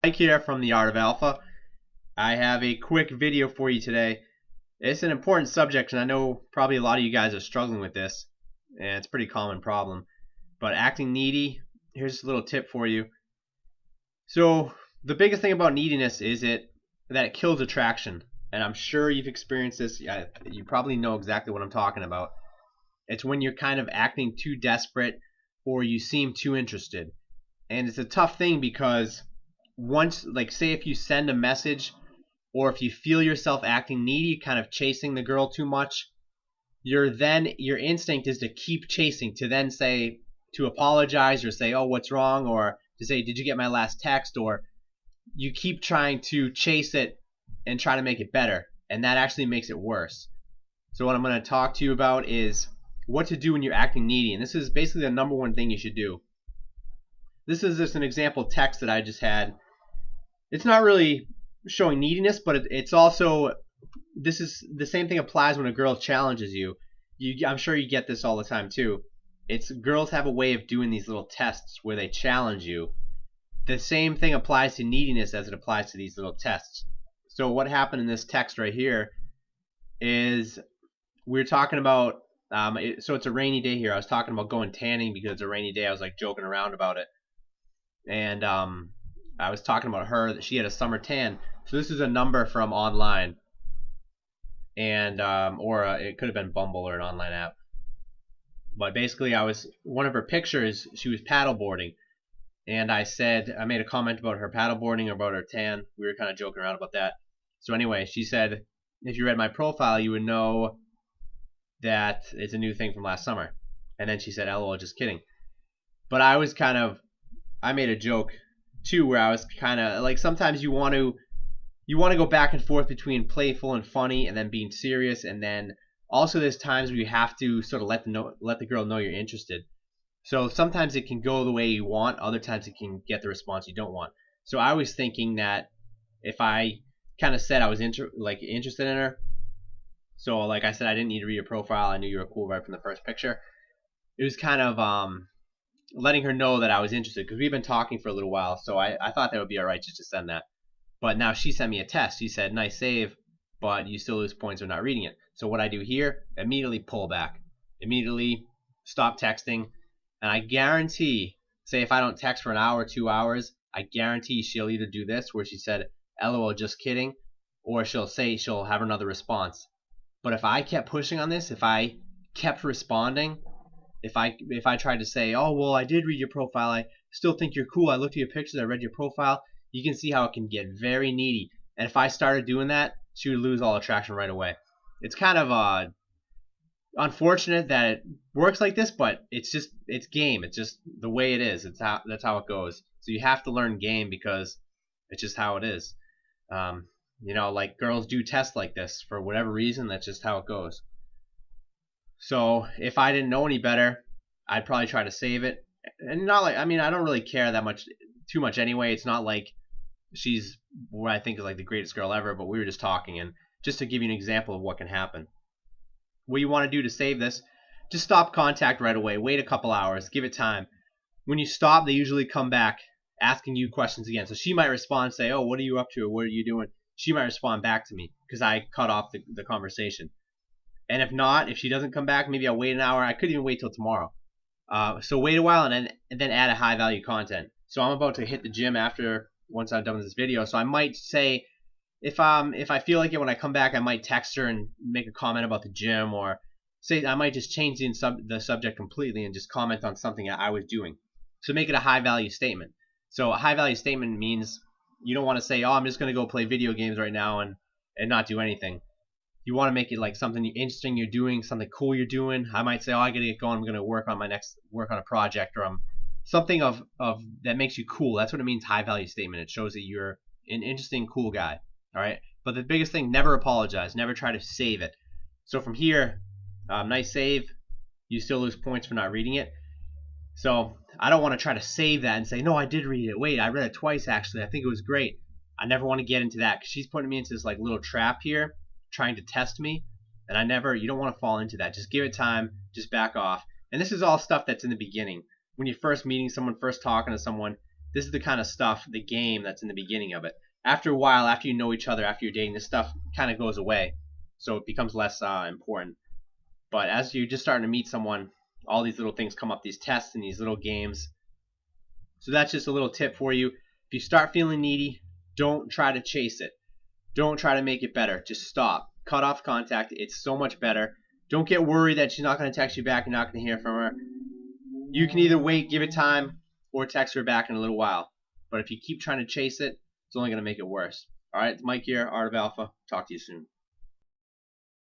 Mike here from The Art of Alpha. I have a quick video for you today. It's an important subject, and I know probably a lot of you guys are struggling with this, and it's a pretty common problem. But acting needy, here's a little tip for you. So the biggest thing about neediness is that it kills attraction, and I'm sure you've experienced this. You probably know exactly what I'm talking about. It's when you're kind of acting too desperate or you seem too interested. And it's a tough thing because once, like, say if you send a message or if you feel yourself acting needy, kind of chasing the girl too much, your instinct is to keep chasing, to then say, to apologize or say, oh, what's wrong, or to say, did you get my last text, or you keep trying to chase it and try to make it better, and that actually makes it worse. So what I'm going to talk to you about is what to do when you're acting needy, and this is basically the number one thing you should do. This is just an example text that I just had. It's not really showing neediness, but it's also, this is the same thing applies when a girl challenges you. I'm sure you get this all the time too. It's girls have a way of doing these little tests where they challenge you. The same thing applies to neediness as it applies to these little tests. So what happened in this text right here is we're talking about, so it's a rainy day here. I was talking about going tanning because it's a rainy day. I was like joking around about it. And I was talking about her, that she had a summer tan. So this is a number from online, and it could have been Bumble or an online app. But basically, one of her pictures, she was paddleboarding, and I made a comment about her paddleboarding or about her tan. We were kind of joking around about that. So anyway, she said, if you read my profile, you would know that it's a new thing from last summer. And then she said, LOL, just kidding. But I made a joke too, where I was kind of like, sometimes you want to go back and forth between playful and funny and then being serious, and then also there's times where you have to sort of let the girl know you're interested. So sometimes it can go the way you want, other times it can get the response you don't want. So I was thinking that if I kind of said I was interested in her, so like I said, I didn't need to read your profile, I knew you were cool right from the first picture. It was kind of letting her know that I was interested, because we've been talking for a little while, so I thought that would be alright just to send that. But now she sent me a test. She said, nice save, but you still lose points for not reading it. So what I do here, immediately pull back. Immediately stop texting, and I guarantee, say if I don't text for an hour, 2 hours, I guarantee she'll either do this, where she said, LOL, just kidding, or she'll have another response. But if I kept pushing on this, if I kept responding, if I tried to say, oh, well, I did read your profile, I still think you're cool, I looked at your pictures, I read your profile, you can see how it can get very needy. And if I started doing that, she would lose all attraction right away. It's kind of unfortunate that it works like this, but it's game. It's just the way it is. That's how it goes. So you have to learn game, because it's just how it is. Like, girls do tests like this for whatever reason. That's just how it goes. So if I didn't know any better, I'd probably try to save it. And not like, I don't really care too much anyway. It's not like she's what I think is like the greatest girl ever, but we were just talking, and just to give you an example of what can happen. What you want to do to save this, just stop contact right away. Wait a couple hours, give it time. When you stop, they usually come back asking you questions again. So she might respond and say, oh, what are you up to, or what are you doing? She might respond back to me because I cut off the conversation. And if not, if she doesn't come back, maybe I'll wait an hour. I could even wait till tomorrow. So wait a while, and then add a high value content. So I'm about to hit the gym once I'm done with this video. So I might say, if I feel like it, when I come back, I might text her and make a comment about the gym, or say I might just change the subject completely and just comment on something that I was doing. So make it a high value statement. So a high value statement means you don't want to say, oh, I'm just going to go play video games right now and not do anything. You want to make it like something interesting you're doing, something cool you're doing. I might say, oh, I gotta get going, I'm gonna work on a project, or something of that makes you cool. That's what it means, high value statement. It shows that you're an interesting, cool guy. Alright? But the biggest thing, never apologize. Never try to save it. So from here, nice save, you still lose points for not reading it. So I don't want to try to save that and say, no, I did read it. Wait, I read it twice actually. I think it was great. I never want to get into that, because she's putting me into this like little trap here, trying to test me, and you don't want to fall into that. Just give it time, just back off. And this is all stuff that's in the beginning. When you're first meeting someone, first talking to someone, This is the kind of stuff, the game that's in the beginning of it. After a while, after you know each other, after you're dating, this stuff kind of goes away. So it becomes less important. But as you're just starting to meet someone, all these little things come up, these tests and these little games. So that's just a little tip for you. If you start feeling needy, don't try to chase it. Don't try to make it better. Just stop. Cut off contact. It's so much better. Don't get worried that she's not going to text you back. You're not going to hear from her. You can either wait, give it time, or text her back in a little while. But if you keep trying to chase it, it's only going to make it worse. All right, it's Mike here, Art of Alpha. Talk to you soon.